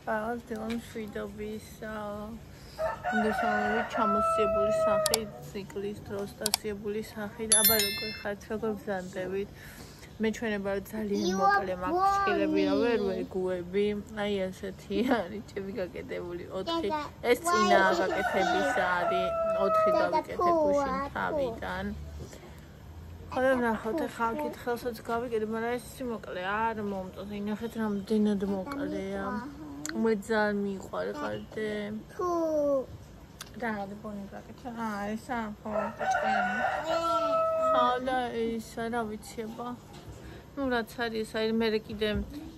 Pagaz დილა მშვიდობის უდესალები ჩამოსიებული სახით, ციკლის დროს დასიებული სახით. აბა როგორ ხართ, როგორ ბრძანდებით? მეჩვენება რომ ძალიან მოკლე მაქვს შილები რა ვერ ვეგუები. აი ასეთი არის ჭები გაკეთებული 4. ეს წინა გაკეთების არის 4 დავიკეთე გუშინ თავიდან. ხოდა ნახოთ ახლა კითხელსაც გავიკეთე, მაგრამ ეს მოკლე არ მომწონს. ინახეთ რამდენად მოკლეა. მე ძალიან მიყვარყარდე. თუ და რა ბონი გაკეთე? ესა ხო, ჭკენი. ხოდა ეს რა ვიციება. ну რაც არის აი მე კიდე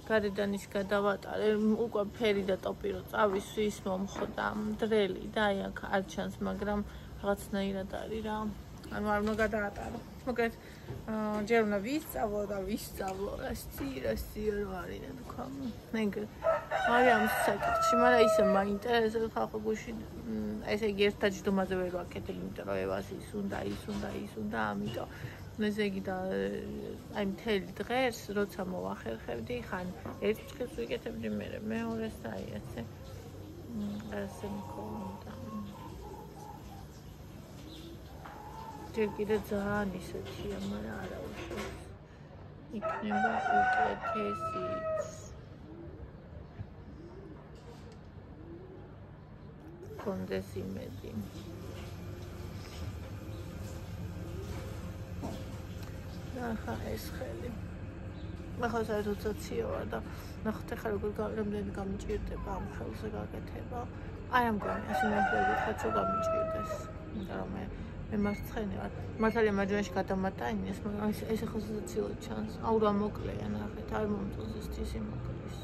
გარედან ის გადავატარე უკვე ფერი და ტოპი რო წავისვის მომხდა დრელი და აი აქ არ ჩანს მაგრამ რაღაცნაირად არის რა ანუ არ უნდა გადაატარო მოკლედ ჯერ უნდა ვისწავლო და ვისწავლო რასი რო არის რა თქვა მეგრ არის ამ საკითხში მაგრამ ისე მაინტერესებს ხალხო გუში ესე იგი ერთ დაჯდომაზე ვერ ვაკეთებ იმიტომ რომ ევას ის უნდა ამიტომ ესე იგი და აი მთელი დღეს როცა მოვახერხებდი ხან ერთ წელს ვიკეთებდი მეორეს და აი ასე მქონდა ჯერ კიდე ძალიან ისეთია მაგრამ არა უშავს იქნება უკეთესიც კონდეს იმედი ახლა ეს ხელი ახლა საერთოდ ცოტა და ნახოთ ახლა როგორ რამდენი გამიჭირდება ამ ხელზე გაკეთება აი ამ გონი ასე მეფლები ხაც რომ გამიჭირდეს იმიტომ რომ მე მარცხენა ვარ მართალია მარჯვენაში გადამატაინეს მაგრამ ეს ახლა ცოტა ჩანს აუ რა მოკლეა ნახეთ არ მომწონს ეს თისი მოკლეს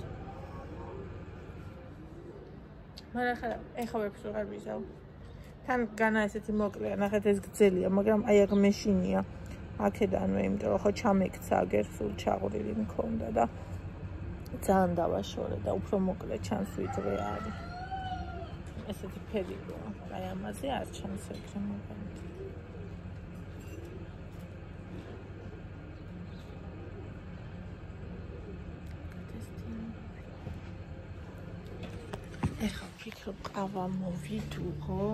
მაგრამ ახლა ვერც ვარ ვიზავ თან განა ესეთი მოკლეა ნახეთ ეს გრძელია მაგრამ აი აქ მეშინია აქედანვე იმიტომ რომ ხო ჩამექცა აგერ სულ ჩაღვრილი მქონდა და ძალიან დავაშორე და უფრო მოკლე ჩანს ვიდრე არის ესეთი ფერია აი ამაზე არ ჩანს ეგრე მაგალითად ეხლა ვფიქრობ ყავა მოვიდუღო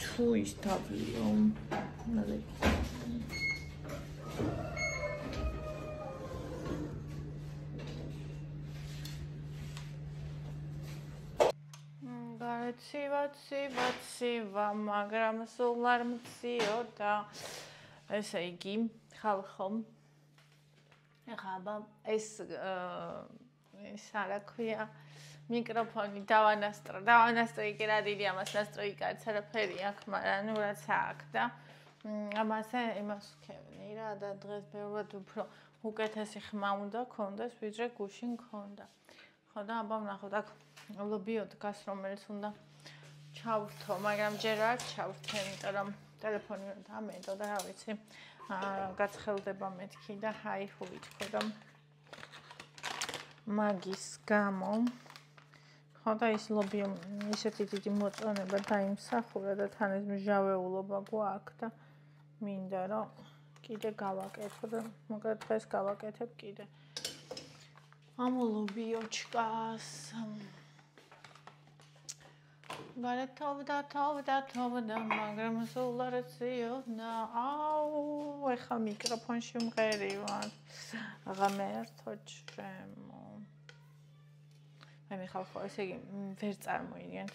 თუ ის დავლიო ცივა მაგრამ სულ არ მციო და ესე იგი ხალხო ეხლა ეს რა ქვია მიკროფონი დავანასტრო იგი რა დიდი ამას ნასტროი კარც არაფერი აქვს მაგრამ ნუ რაც აქვს და ამაზე იმას ვქევნი რა და დღეს ბევრად უფრო უკეთესი ხმა უნდა ქონდეს ვიდრე გუშინ ქონდა ხო და აბა ვნახოთ აქ ლობიო დგას რომელიც უნდა ჩავრთო მაგრამ ჯერ არ ჩავრთე იმიტომ რომ ტელეფონი რომ დამედო და რა ვიცი გაცხელდება მეთქი და ჰაი ხუი თქო და მაგის გამო ხო და ის ლობიო ისეთი დიდი მოწონება დაიმსახურა და თან ეს მჟავეულობა გვაქვს და მინდა რომ კიდე გავაკეთო და მოკლედ დღეს გავაკეთებ კიდე ამ ლობიოჩკას თოვდა მაგრამ სულ არ ციოდა აუ ეხა მიკროფონში მღერივარ ღამერთო ჩემო მე ხალხო ესე იგი ვერ წარმოიდგენთ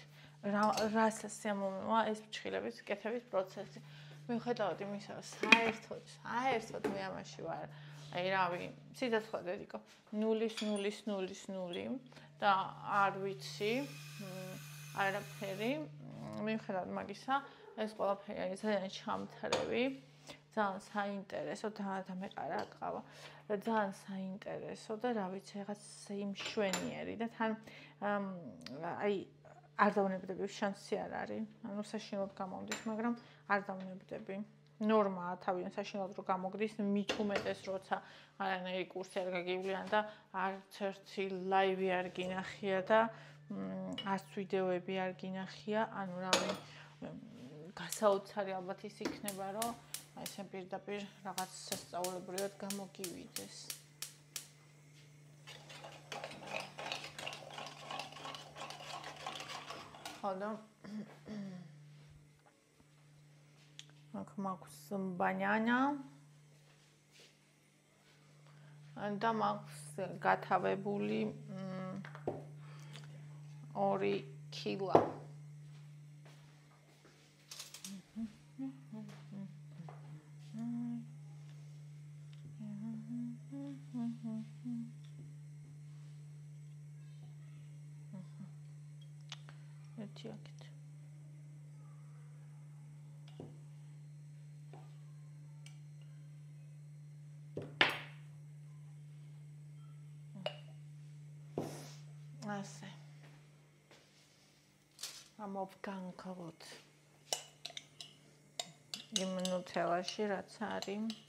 რას შემომვა ეს ფრჩხილების კეთების პროცესი მიუხედავად იმისა საერთოდ მე ამაში ვარ აი რავი სიცოცხლე დედიკო 0.000 და არ ვიცი არაფერი მიუხედავად მაგისა ეს ყველაფერი არის ძალიან ჩამთრევი ძალიან საინტერესო და მეყარა ყავა ძალიან საინტერესო და რა ვიცი რაღაც იმშვენიერი და თან აი არ დავნებდები შანსი არ არის ანუ საშინლად გამომდის მაგრამ არ დავნებდები ნორმაა თავიდან საშინლად რო გამოგდის მით უმეტეს როცა არანაირი კურსი არ გაგივლიან და არც ერთი ლაივი არ გინახია და არც ვიდეოები არ გინახია ანუ რავი გასაოცარი ალბათ ის იქნება რომ აი ეს პირდაპირ რაღაც სასწაულებრივად გამოგივიდეს ხო და აქ მაქვს ბანანა და მაქვს გათავებული 2 კილა. ერთი აქეთ. ასე. ამოვგანკლოთ. იმ ნუტელაში რაც არის.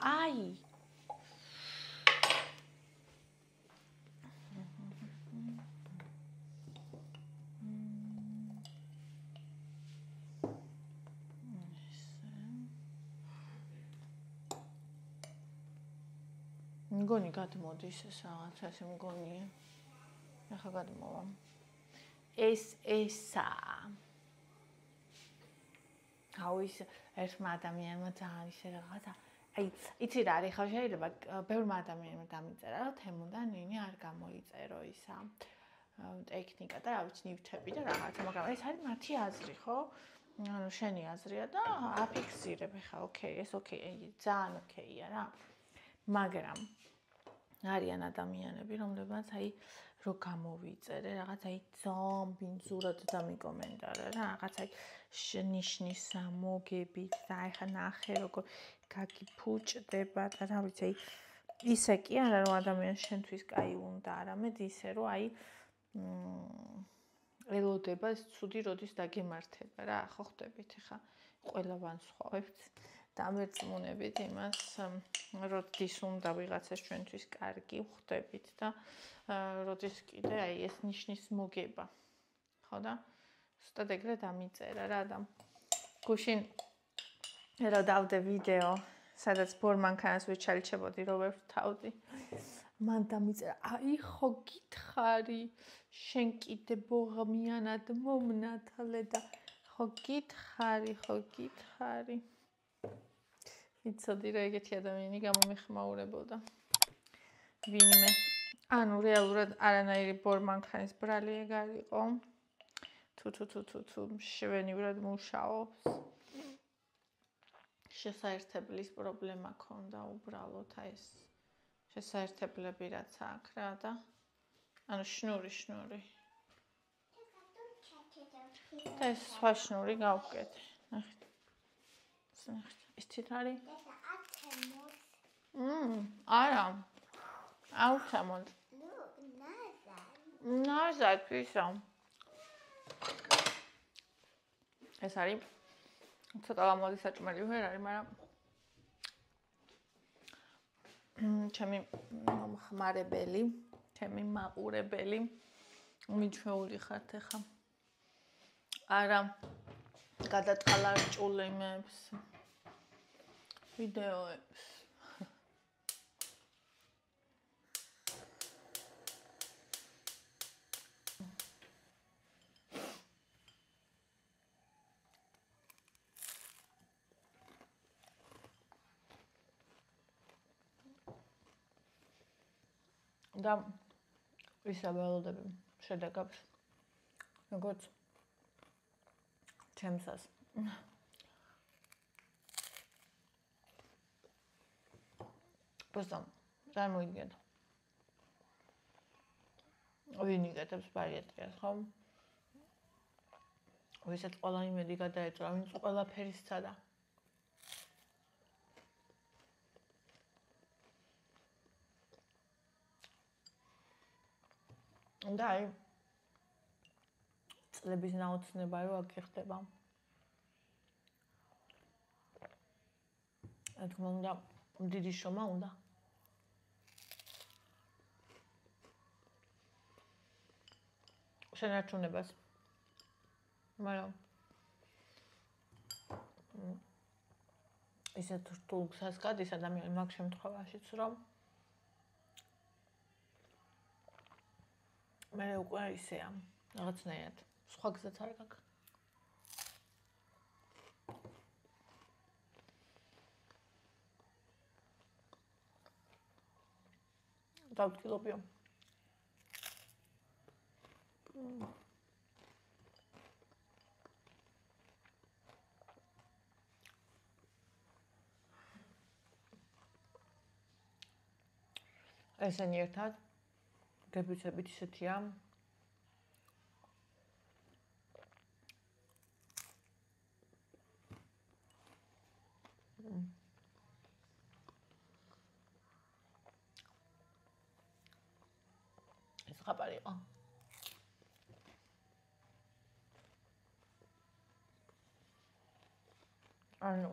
Ai! მგონი გადმოდის ეს რაღაც ასე მგონია. ახლა გადმოვა. ესა. აუის ერთმა ადამიანმა ძალიან ისე რაღაცა. აი, იცი რა არის, ხო შეიძლება ბევრმა ადამიანმა დამიწერა, რომ თემუდან ნინი არ გამოიწერო ისა ტექნიკა და რა ვიცი, ნივთები და რაღაცა, მაგრამ ეს არის მათი აზრი, ხო? ანუ შენი აზრია და აფიქსირებ ხა, ოკეი, ეს ოკეი, ძალიან ოკეია რა. მაგრამ არიან ადამიანები, რომლებმაც აი რო გამოვიწერე, რაღაც აი ძალიან ბინძურად დამიკომენტარა რა, რაღაც აი ნიშნის მოგებით და აი ხა ნახე როგორ გაგიფუჭდება და რა ვიცი აი ისე კი არა რომ ადამიანს შენთვის კაი უნდა, არამედ ისე რომ აი ელოდება ცუდი როდის დაგემართება რა, ხო ხვდებით ხა ყველა ვანსხვავებთ დამერწმუნებით იმას, როდის უნდა ვიღაცას ჩვენთვის კარგი ხვდებით და როდის კიდე აი ეს ნიშნის მოგება. ხო და? ზუსტად ეგრე დამიწერა რა და გუშინ რა დავდე ვიდეო, სადაც ბორმანქანას ვიჩალიჩებოდი, რო ვერ ვთავდი. მან დამიწერა, აი ხო გითხარი, შენ კიდე ბოღმიანად მომნათლე და ხო გითხარი. იცოდი რა ეგეთი ადამიანი გამომეხმაურებოდა. ვინმე. ანუ რეალურად არანაირი ბორმანქანის ბრალი ეგ არ იყო. თუ შვენივრად მუშაობს. შესაერთებლის პრობლემა ქონდა უბრალოდ აი ეს შესაერთებლები რაც აქვს რა და ანუ შნური. და ეს სხვა შნური გავუკეთე. ნახეთ. ის თვით არის? არა. აუცემოთ. ნაზად ისა. ეს არის ცოტა ლამაზი საჭმელი ვერ არის, მაგრამ ჩემი მომხმარებელი, ჩემი მაყურებელი მიჩვეული ხართ ახლა. არა გადატყალარჭულიმებს ვიდეოებს. და ისა ველოდები შედეგებს როგორც ჩემსას просто წარმოიდგინეთ ვინ იგეთებს ბარიატრიას ხო ვისაც ყველა იმედი გადაეჭრა ვინც ყველაფერი სცადა და აი წლების ნაოცნება რომ აქ ხდება. თქმა უნდა, დიდი შრომა უნდა. შენარჩუნებას. მაგრამ ისეთ რთულ გზას გადის ადამიანი მაგ შემთხვევაშიც, რომ მე უკვე ისეა, რაღაცნაირად სხვა გზაც არ გაქვს. დავტკილობიო. ესენი ერთად დებიცებით ისეთია. ეს ხაპარი იყო. ანუ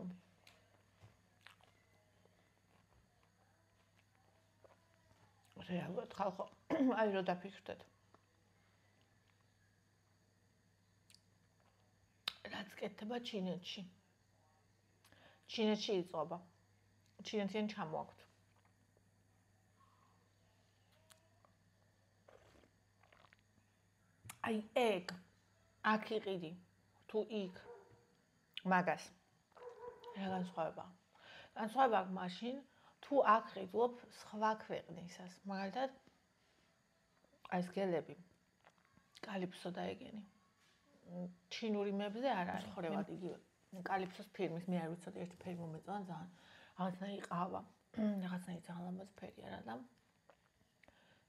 რეალურად ხალხო აი რო დაფიქრდეთ. რაც კეთდება ჩინეთში. ჩინეთში იწყება. ჩინეთიდან ჩამოაქვთ. აი ეგ აქ იყიდი თუ იქ მაგას რა განსხვავება? განსხვავება აქვს მაშინ თუ აქ ყიდულობ სხვა ქვეყნისას. მაგალითად აი ეს გელები კალიფსო და ეგენი. ჩინური მებზე არ არის ხორევად იგივე. კალიფსოს ფირმის მე არ ვიცოდი ერთი ფერი მომეწონა ძალიან. რაღაცნაირი ყავა. რაღაცნაირი ძალიან ლამაზი ფერი არა და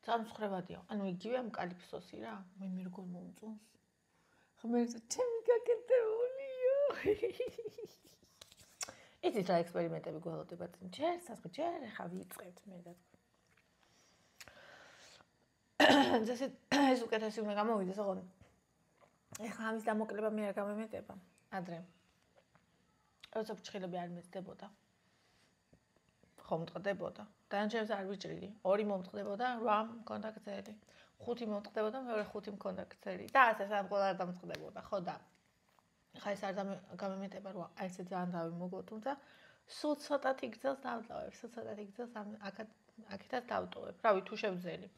ძალიან მსხვერპლადია. ანუ იგივე ამ კალიფსოსი რა. მე როგორ მომწონს. ღმერთო, ჩემი გაკეთებულიო. იცით რა ექსპერიმენტები გველოდებათ. ჯერ სასწრაფო, ჯერ ახლა ვიწყებთ მე და ზუსტად ეს უკეთესი უნდა გამოვიდეს, ოღონდ ეხლა ამის დამოკლება მე არ გამემეტება. ადრე. როცა ფრჩხილები არ მეწდებოდა. ხომ მწყდებოდა. დანარჩენებს არ ვიჭრიდი. 2 მომწყდებოდა, 8 მქონდა გრძელი. 5 მომწყდებოდა, მეორე 5 მქონდა გრძელი. და ასე სამყარო არ დამწყდებოდა, ხო და ხა ეს არ გამემეტება, რომ აი ესე ძალიან დავიმოგო, თუმცა სულ ცოტათი გრძელს დავტოვებ, სულ ცოტათი გრძელს აქეთაც დავტოვებ. რავი, თუ შევძელი.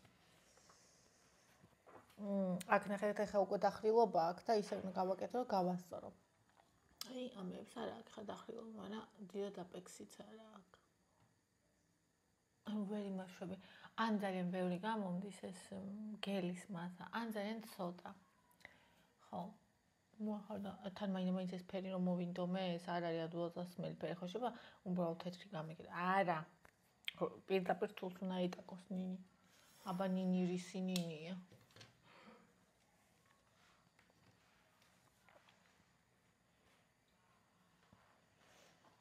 აქ ნახეთ ახლა უკვე დახრილობა აქ და ისე უნდა გავაკეთო, რომ გავასწორო. აი, ამებს არა აქ ხა დახრილობა, მაგრამ დიდად აპექსიც არა აქ. ვერ იმაშვები. ან ძალიან ბევრი გამომდის ეს გელის მასა, ან ძალიან ცოტა. ხო. მოახდა თან მაინც ეს ფერი რომ მოვინდომე, ეს არ არის ადვილად ასმელი ფერი ხო შევა, უბრალოდ თეთრი გამიგდა. არა. პირდაპირ თულს უნდა იტაკოს ნინი. აბა ნინი რისი ნინია.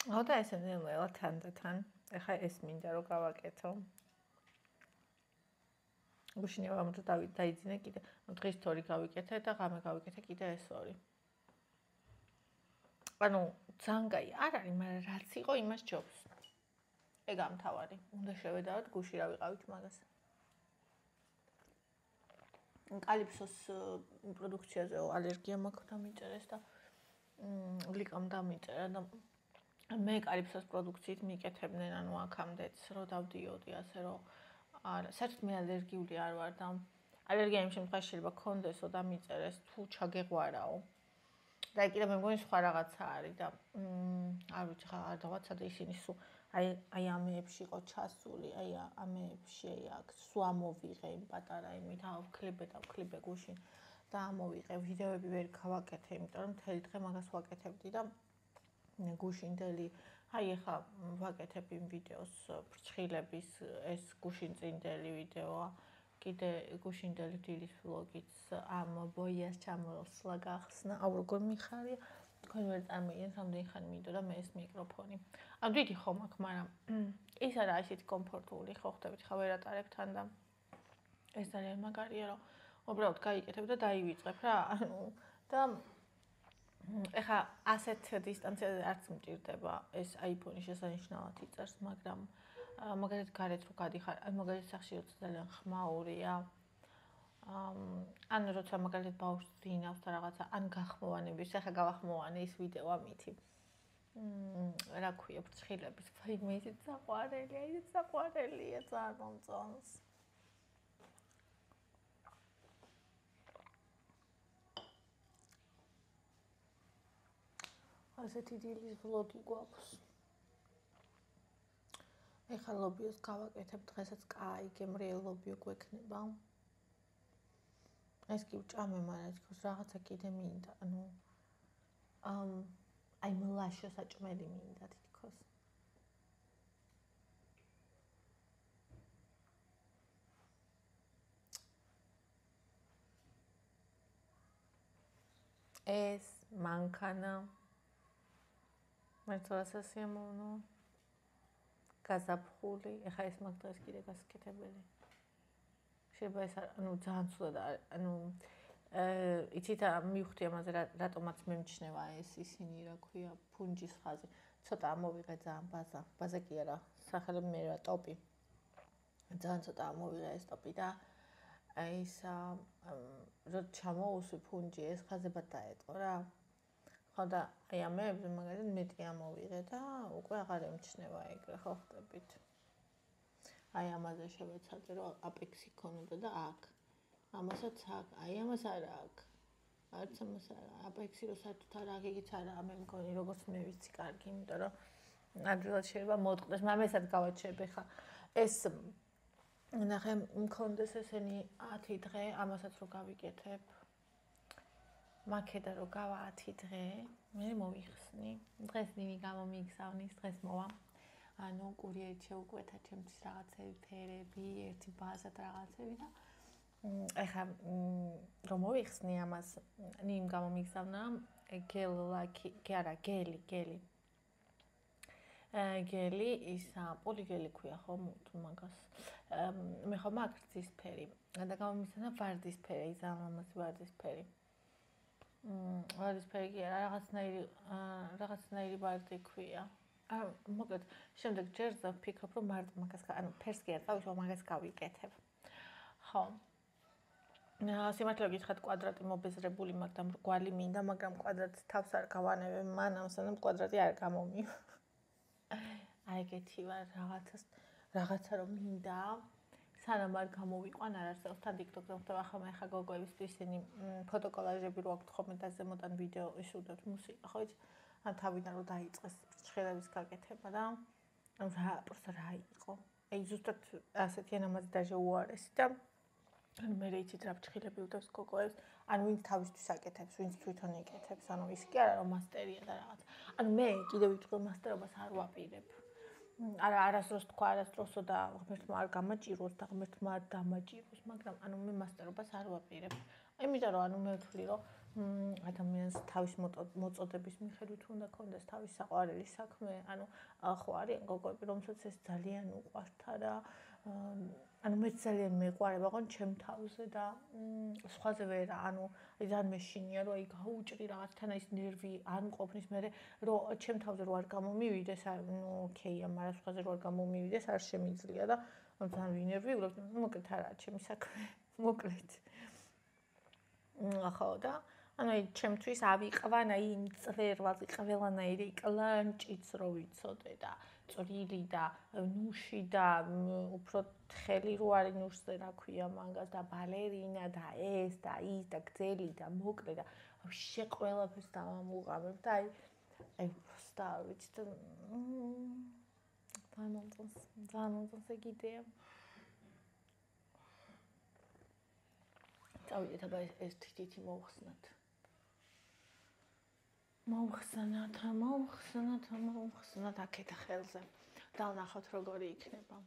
და ესე ნელა თან და თან. ეხა ეს მინდა რომ გავაკეთო. გუშინია ამიტომ დაიძინე კიდე. დღის 2 გავიკეთე და ღამე გავიკეთე კიდე ეს 2. ანუ ძანგაი არ არის, მაგრამ რაც იყო იმას ჯობს. ეგ ამთავარი. უნდა შევედავოთ გუში რა ვიყავით მაგას. კალიფსოს პროდუქციაზე ალერგია მაქვს და მიწერეს და გლიკამ დამიწერა და მე კალიფსოს პროდუქციით მიკეთებდნენ, ანუ აქამდეც რო დავდიოდი, ასე რომ არა, საერთოდ მე ალერგიული არ ვარ და ალერგია იმ შემთხვევაში შეიძლება გქონდესო და მიწერეს თუ ჩაგეღვარაო. და კიდე მე მგონი სხვა რაღაცა არის და არ ვიცი ხა არ დავაცა და ისინი სულ აი ამეებში იყო ჩასული, აი ამეებში აქ სულ ამოვიღე იმ პატარა იმით, ვქლიბე გუშინ და ამოვიღე ვიდეოები ვერ გავაკეთე, იმიტომ რომ მთელი დღე მაგას ვაკეთებდი და გუშინდელი აი ახლა ვაკეთებ იმ ვიდეოს ფრჩხილების ეს გუშინწინდელი ვიდეოა კიდე გუშინდელი დილის ვლოგიც ამ ბოიას ჩამოსვლა გახსნა აუ როგორ მიხარია თქვენ ვერ წარმოიდგენთ რამდენი ხანი მინდოდა მე ეს მიკროფონი ამ დიდი ხომ აქ მაგრამ ის არა ისეთი კომფორტული ხო ხდებით ხა ვერ ატარებ თან და ეს ძალიან მაგარია რომ უბრალოდ გაიკეთებ და დაივიწყებ რა ანუ და ეხა ასეთ დისტანციაზე არც მჭირდება ეს iPhone-ი შესანიშნავად იწერს, მაგრამ მაგალითად გარეთ რო გადიხარ, აი მაგალითად სახში როცა ძალიან ხმაურია, ან როცა მაგალითად ბავშვს ძინავს და რაღაცა, ან გახმოვანების, ეხა გავახმოვანე ის ვიდეო ამითი. რა ქვია, ფრცხილების, ვაიმე, ისეთ საყვარელია, ძალიან მომწონს. ასეთი დილის ვლოგი გვაქვს. ეხლა ლობიოს გავაკეთებ, დღესაც კაი გემრიელ ლობიო გვექნება. ეს კი ვჭამე, მაგრამ თქოს რაღაცა კიდე მინდა, ანუ აი მლაშო საჭმელი მინდა თქოს. ეს მანქანა მერცლასა სიამოვნო გაზაფხული, ეხა ეს მაგ დღეს კიდე გასაკეთებელი. შეიძლება ეს ანუ ძალიან ცუდად, ანუ იცით მივხვდი ამაზე რატომაც მემჩნევა ეს ისინი რა ქვია ფუნჯის ხაზი. ცოტა ამოვიღე ძალიან ბაზა კი არა, სახელები მე რა ტოპი. ძალიან ცოტა ამოვიღე ეს ტოპი და აი ეს რო ჩამოუსვი ფუნჯი ეს ხაზებად დაეტყო რა. ხო და აი ამებზე მაგალითად მეტი ამოვიღე და უკვე აღარ ემჩნევა ეგრე ხო ხტებით. აი ამაზე შევეცადე რომ აპექსი ქონოდა და აქ. ამასაც აქ, აი ამას არა აქ. არც ამას არა. აპექსი რო საერთოდ არა აქ იგიც არა მე მგონი როგორც მე ვიცი კარგი, იმიტომ რომ ადვილად შეიძლება მოტყდეს. მამესაც გავაჩერებ ხა. ეს ნახე მქონდეს ესენი 10 დღე, ამასაც რო გავიკეთებ. მაქედა რო გავა 10 დღე, მე მოვიხსნი. დღეს ნინი გამომიგზავნის, დღეს მოვა. ანუ კურიერით შეუკვეთა ჩემთვის რაღაცები, ფერები, ერთი ბაზა და რაღაცები და ეხა რომ მოვიხსნი ამას, ნინიმ გამომიგზავნა გელი ისა პოლიგელი ქვია ხო მაგას. მე ხომ აქ რძისფერი და გამომიგზავნა ვარდისფერი, ძალიან ლამაზი ვარდისფერი. ვარდისფერი კი არა, რაღაცნაირი ვარდი ქვია. მოკლედ, შემდეგ ჯერზე ვფიქრობ, რომ მარტო მაგას, ანუ ფერს კი არ წავიშვა, მაგას გავიკეთებ. ხო. სიმართლე გითხრათ, კვადრატი მობეზრებული, მაგრამ კვალი მინდა, მაგრამ კვადრატს თავს არ გავანებებ, მანამ სანამ კვადრატი არ გამომივა. აი ეგეთი ვარ რაღაცა რომ მინდა, სანამ არ გამოვიყვან არ არსებობს თან TikTok-ზე ხდება ახლა გოგოებისთვის ისინი ფოტოკოლაჟები რო აქვთ ხოლმე და ზემოდან ვიდეო ისურვებთ მუსიკა, ხო იცი? ან თავიდან რომ დაიწყეს ჭხერების გაკეთება და რა იყო? აი ზუსტად ასეთი ამაზე დაჟე უარესი და ანუ მე რეიცით რა ჭხილები უდევს გოგოებს, ანუ ვინც თავისთვის აკეთებს, ვინც თვითონ იკეთებს, ანუ ის კი არა რომ მასტერია და რაღაც. ანუ მე კიდე ვიტყვი მასტერობას არ ვაპირებ. არა არასდროს თქვა არასდროსო და ღმერთმა არ გამაჭიროს და ღმერთმა არ დამაჭიროს, მაგრამ ანუ მე მასტერობას არ ვაპირებ. იმიტომ რომ ანუ მე ვთვლი რომ ადამიანს თავის მოწოდების მიხედვით უნდა კონდეს თავის საყვარელი საქმე, ანუ ხო არიან გოგოები, რომელსაც ეს ძალიან უყვართ და ანუ მე ძალიან მეყვარება ყო ჩემ თავზე და სხვაზე ვერა, ანუ ძალიან მეშინია რომ აი გაუჭრი რაღაცთან ის ნერვი არ მყოფნის მე რომ ჩემ თავზე რო არ გამომივიდეს, ანუ ოკეია, მაგრამ სხვაზე რო არ გამომივიდეს არ შემიძლია და ძალიან ვინერვიულობ, მოკლედ არა ჩემი საქმე, მოკლედ. ხო და ანუ ჩემთვის ავიყვან აი იმ წრერვალზე ყველანაირი კლანჭიც რო ვიცოდე და წვრილი და ნუში და უფრო თხელი რო არის ნუშზე რა ქვია მაგას და ბალერინა და ეს და ის და გძელი და მოკლე და ვშე ყველაფერს დავამუღამებ და აი უბრალოდ არ ვიცი და ძალიან მომწონს ეგ იდეა. წავიდეთ აბა ეს თითი მოვხსნათ. მოვხსნათ აქეთ ხელზე. და ვნახოთ როგორი იქნება.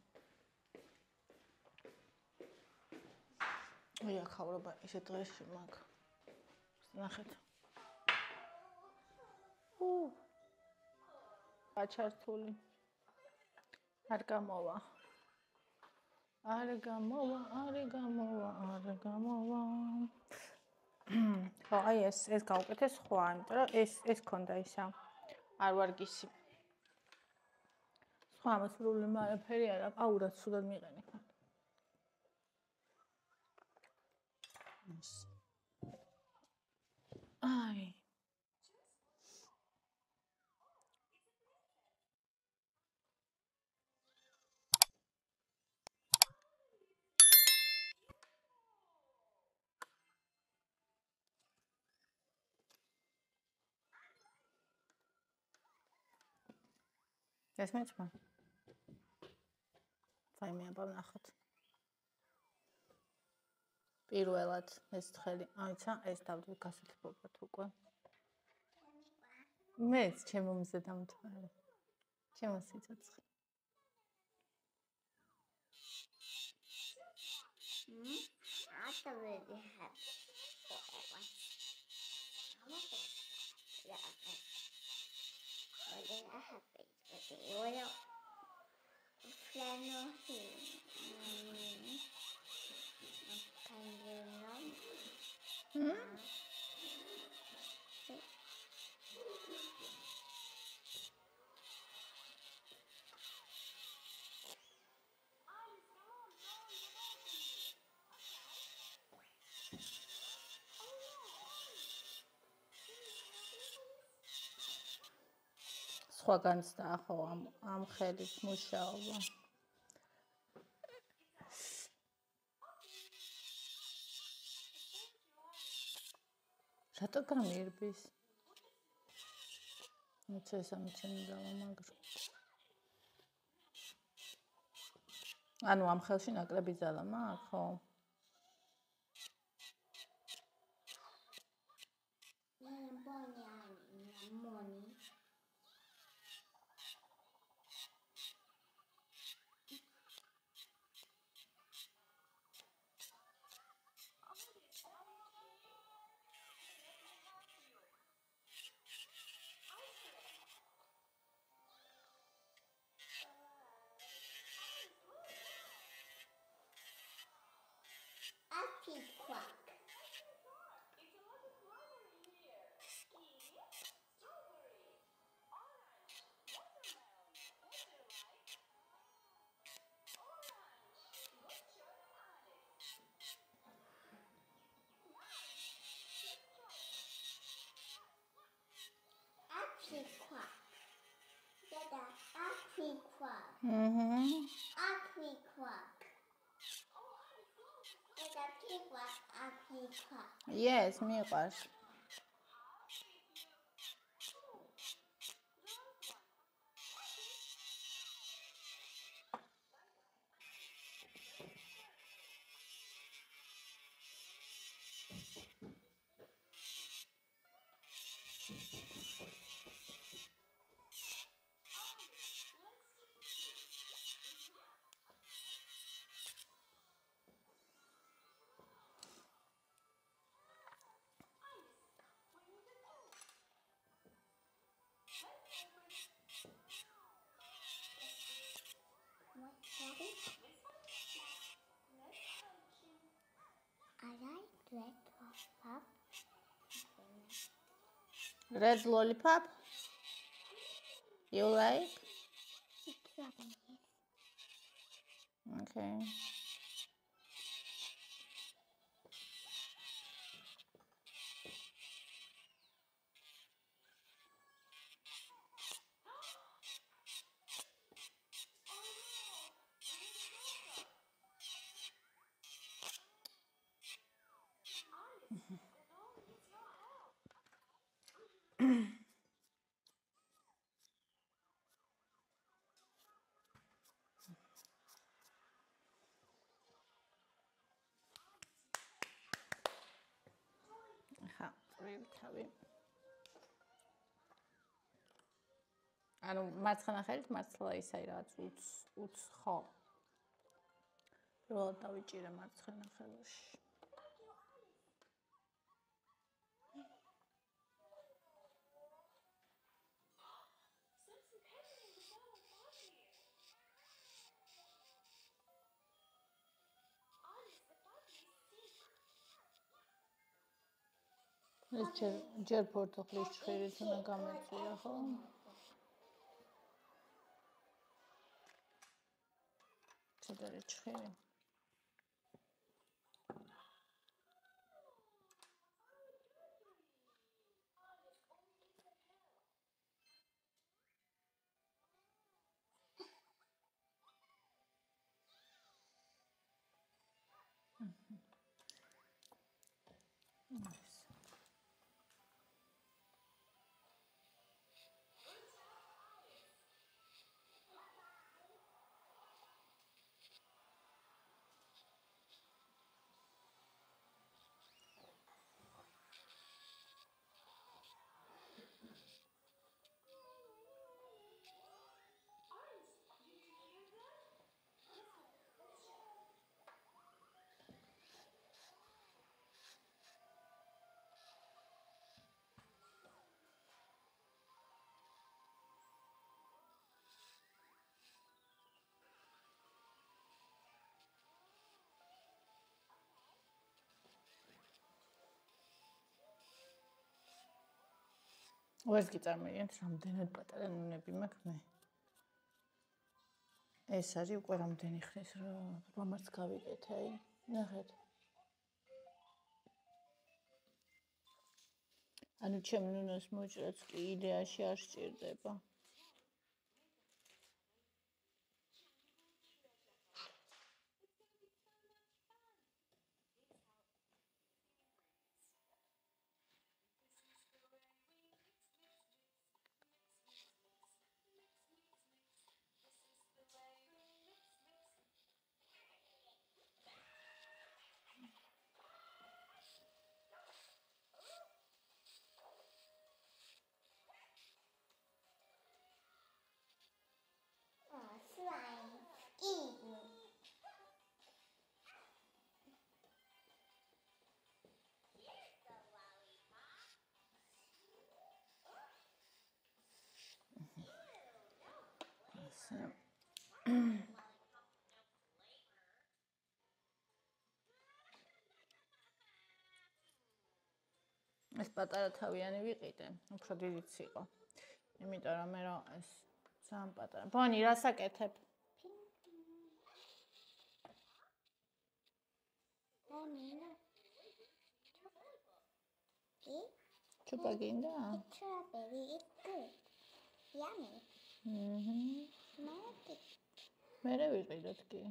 აი ახავრობა ისე დღეში მაგ. ნახეთ. აჩართული. არ გამოვა. ხო, აი ეს გავუკეთე სხვა, იმიტომ რომ ეს ქონდა ისა. არ ვარგისი. სხვა ამას პრობლემა არაფერი არ აქვს. აუ, რაც სულად მიყენი ხო. აი. გასმეჭმა? საიმე აბანახოთ. პირველად ეს თხელი, აიცა, ეს დავდივ გასათბობად უკვე. მეც ჩემო მზე დამთვალე. ჩემო სიცოცხლე. Really happy forever. I'm okay. Yeah, okay. But then I have it. But then you will flannel here. Can you know? სხვა განცდა ხო ამ ხელით მუშაობა. რატო გამიერბის? მოწე სამჩენი დავამაგრო. ანუ ამ ხელში ნაკლები ძალა მაქვს, ხო? Yes, მიყვარს. Red lollipop? You like? Okay. ანუ მარცხენა ხელით მართლა ისე რაღაც უც ხო. რო დავიჭირე მარცხენა ხელში. ეს ჯერ ფორთოხლის ჭხირით უნდა გამეწვია, ხო? ცოტა ჭხირი. ვერც კი წარმოვიდგენთ, რამდენად პატარა ნუნები მაქვს მე. ეს არის უკვე რამდენი ხნის რომაც გავიკეთე, აი, ნახეთ. ანუ ჩემ ნუნას მოჭრაც კი იდეაში არ სჭირდება. ეს პატარა თავიანი ვიყიდე, უფრო დიდიც იყო. იმიტომ რომ მე ეს ძალიან პატარა. ბონი, რას აკეთებ? ჩუპა გინდა? Strawberry is good. Yummy. მე ვიყიდოთ კი.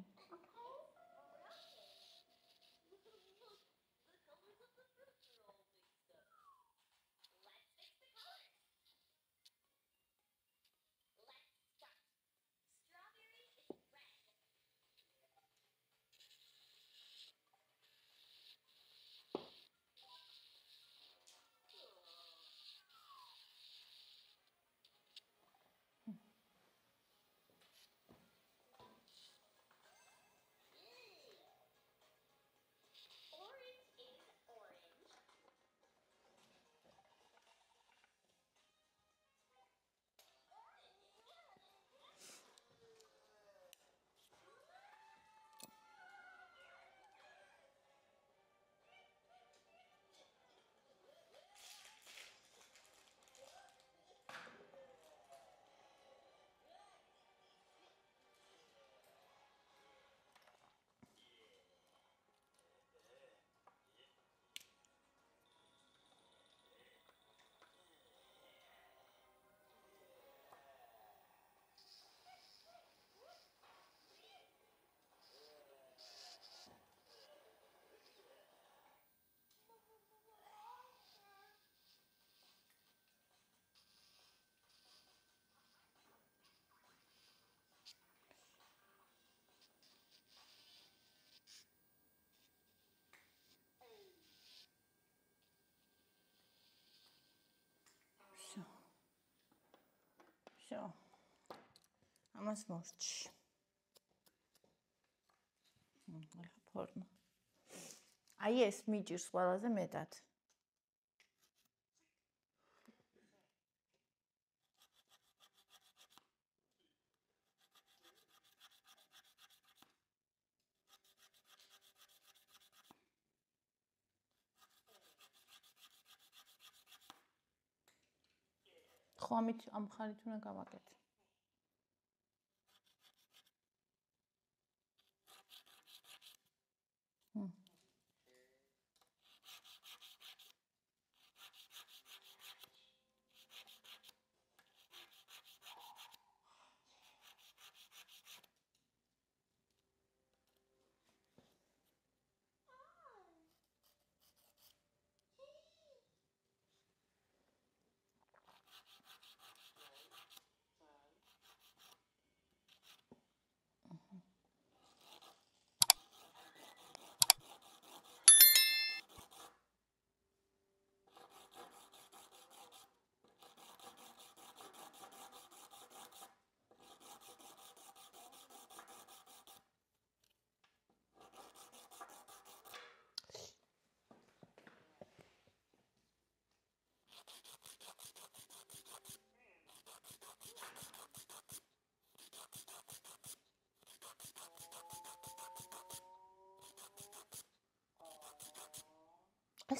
Всё. Ამას მორჩი. ფორმა. აი ეს მიჭირს ყველაზე მეტად. ხო ამით ამ ხარით უნდა გავაკეთე.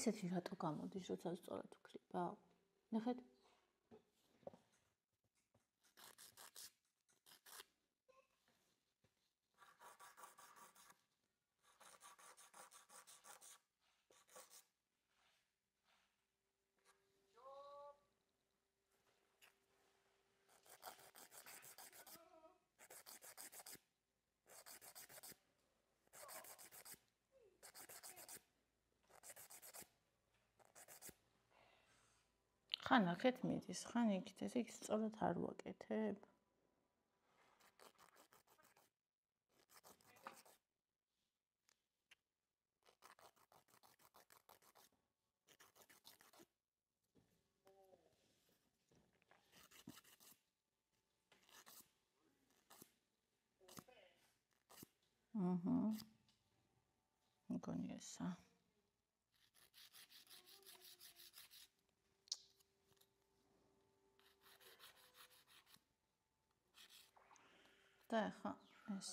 ესეთი რატო გამოდის, როცა სწორად ვქრიბა? ნახეთ. ხან ახეთ მიდის, ხან იქით, ესე იგი სწორად არ ვაკეთებ. მგონი ესა. და ახლა ეს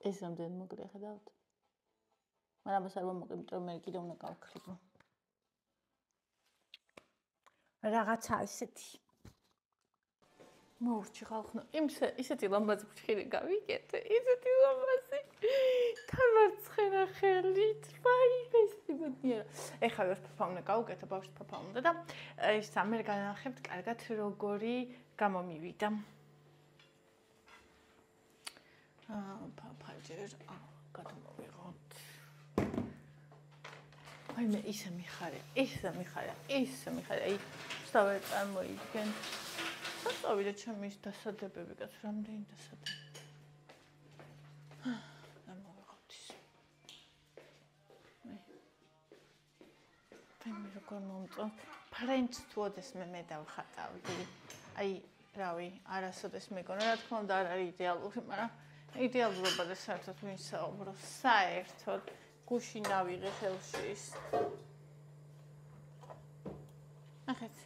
ეს რამდენი მოკლე ხედავთ? მაგრამ ამას არ მომოკლე, იმიტომ რომ მე კიდე უნდა გავქრიბო. რაღაცა ისეთი. მოურჩი ხალხო, ისეთი ლამაზი ფრჩხილი გავიკეთე, ისეთი ლამაზი. თამარცხენა ხელით, ვაიმე, სიბედნიერა. ეხლა ვერც ფაფა უნდა გავუკეთო, ბავშვი ფაფა უნდა და ის ამერ განახებთ კარგად როგორი გამომივიდა. ფაფაჯერ გადმოვიღოთ. აი მე ისე მიხარე. აი ვსავე წარმოიდგენ. საწოვიდა ჩემი ის დასადებები, კაცო, რამდენი დასადები. გამოვიღოთ ის. მე როგორ მომწო. ფრენჩ თუოდეს მე დავხატავდი. აი, რავი, არასოდეს მეკონა, რა თქმა უნდა, არ არის იდეალური, მაგრამ იდეალურობაზე საერთოდ ვისაუბრო, საერთოდ გუში ნავიღე ხელში ის. ნახეთ.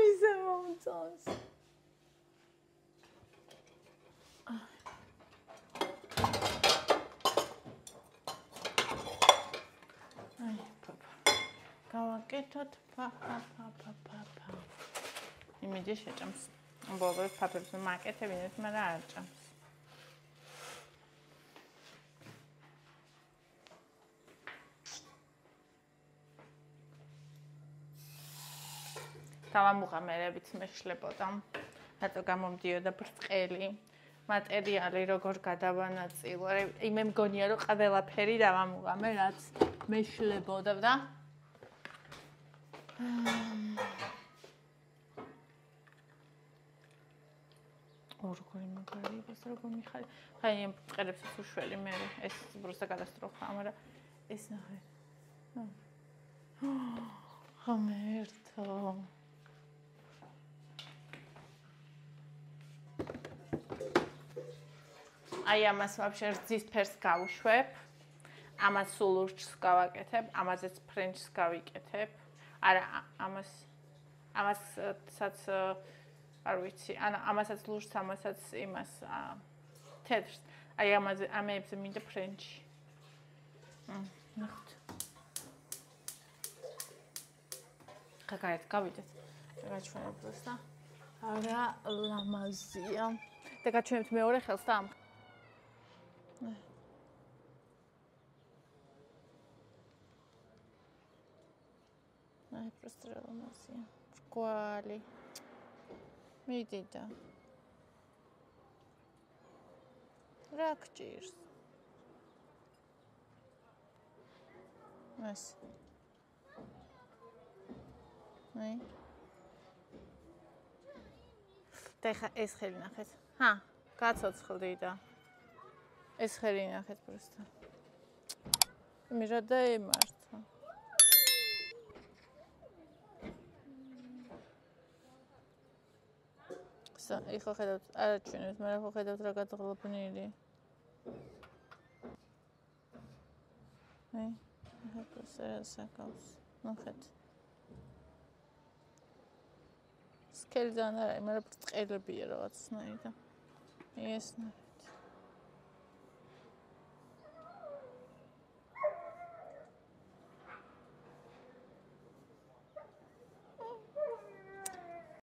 ისე მომწონს. გავაკეთოთ ფაფა. იმედი შეჭამს. ბოლოს ფაფებს მაკეთებინეთ, მაგრამ არ ჭამს. დავამუღამერებით მეშლებოდა. რატო გამომდიოდა ბრწყელი მატერიალი როგორ გადავანაწილო. მე მგონია რომ ყველაფერი დავამუღამე, რაც მეშლებოდა და როგორი მაგარი, როგორ მიხარი. ხაი ამ მყერებს უშველი მე ეს просто კატასტროფა, მაგრამ ეს ნახე. ხამერთო. აი ამას вообще რძის ფერს გავუშვებ. ამას სულ ლურჯს გავაკეთებ, ამაზეც ფრენჩს გავიკეთებ. არა, ამასაც არ ვიცი, ამასაც ლურჯს, ამასაც იმას თეთრს. აი ამებზე მინდა ფრენჩი. ნახეთ. ხაგაეთ გავიდეთ. გაჩვენებ просто. არა ლამაზია. და გაჩვენებთ მეორე ხელს და ამ აი просто ლამაზია. კვალი. მიდიდა. რა გჭირს? ეს. აი. და ხა ეს ხელი ნახეთ. ჰა, გაცოცხლდი და ეს ხელი ნახეთ просто. მე რა დაემართა. ეხლა ხედავთ, არა ჩვენებს, მაგრამ ხო ხედავთ რა გადაღლობნილი. აი, ახლა პროსერა საკავს. ნახეთ. სკელი ძალიან არა, მაგრამ ბრწყელებია რაღაცნაირად. ეს